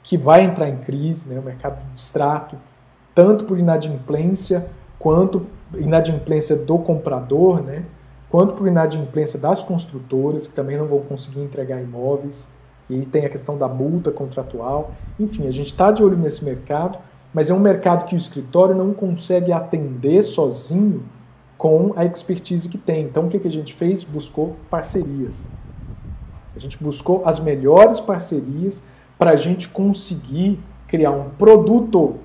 que vai entrar em crise, né, o mercado do distrato, tanto por inadimplência, quanto inadimplência do comprador, né, quanto por inadimplência das construtoras, que também não vão conseguir entregar imóveis, e tem a questão da multa contratual. Enfim, a gente está de olho nesse mercado, mas é um mercado que o escritório não consegue atender sozinho com a expertise que tem. Então, o que a gente fez? Buscou parcerias. A gente buscou as melhores parcerias para a gente conseguir criar um produto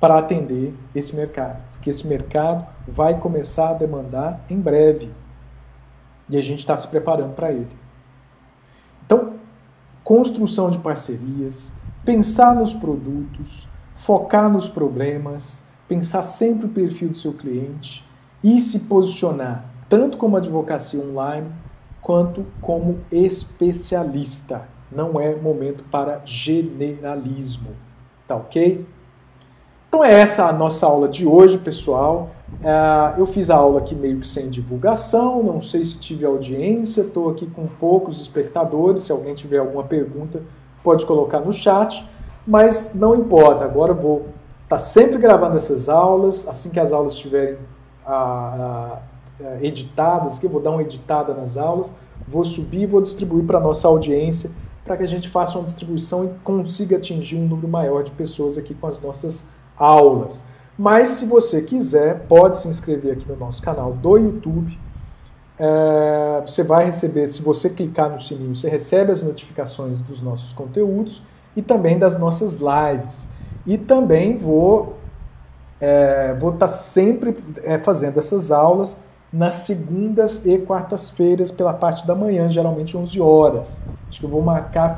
para atender esse mercado. Porque esse mercado vai começar a demandar em breve. E a gente está se preparando para ele. Então, construção de parcerias, pensar nos produtos, focar nos problemas, pensar sempre o perfil do seu cliente e se posicionar tanto como advocacia online quanto como especialista. Não é momento para generalismo, tá ok? Então é essa a nossa aula de hoje, pessoal. Eu fiz a aula aqui meio que sem divulgação, não sei se tive audiência, estou aqui com poucos espectadores, se alguém tiver alguma pergunta pode colocar no chat, mas não importa, agora eu vou estar sempre gravando essas aulas, assim que as aulas estiverem editadas, que eu vou dar uma editada nas aulas, vou subir e vou distribuir para a nossa audiência, para que a gente faça uma distribuição e consiga atingir um número maior de pessoas aqui com as nossas aulas. Mas se você quiser, pode se inscrever aqui no nosso canal do YouTube. Você vai receber, se você clicar no sininho, você recebe as notificações dos nossos conteúdos e também das nossas lives. E também vou estar sempre fazendo essas aulas nas segundas e quartas-feiras pela parte da manhã, geralmente 11 horas. Acho que eu vou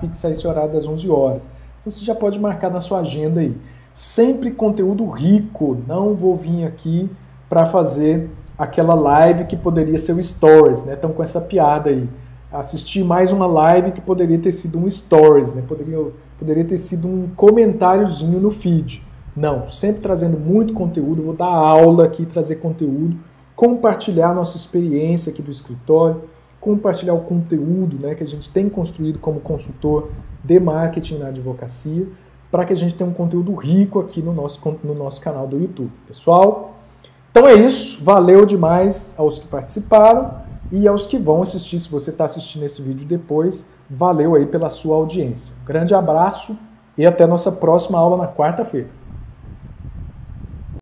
fixar esse horário das 11 horas. Então você já pode marcar na sua agenda aí. Sempre conteúdo rico, não vou vir aqui para fazer aquela live que poderia ser o Stories, né? Estão com essa piada aí. Assistir mais uma live que poderia ter sido um Stories, né? Poderia ter sido um comentáriozinho no feed. Não, sempre trazendo muito conteúdo, vou dar aula aqui, trazer conteúdo, compartilhar a nossa experiência aqui do escritório, compartilhar o conteúdo, né, que a gente tem construído como consultor de marketing na advocacia, para que a gente tenha um conteúdo rico aqui no nosso canal do YouTube. Pessoal, então é isso. Valeu demais aos que participaram e aos que vão assistir. Se você está assistindo esse vídeo depois, valeu aí pela sua audiência. Grande abraço e até nossa próxima aula na quarta-feira.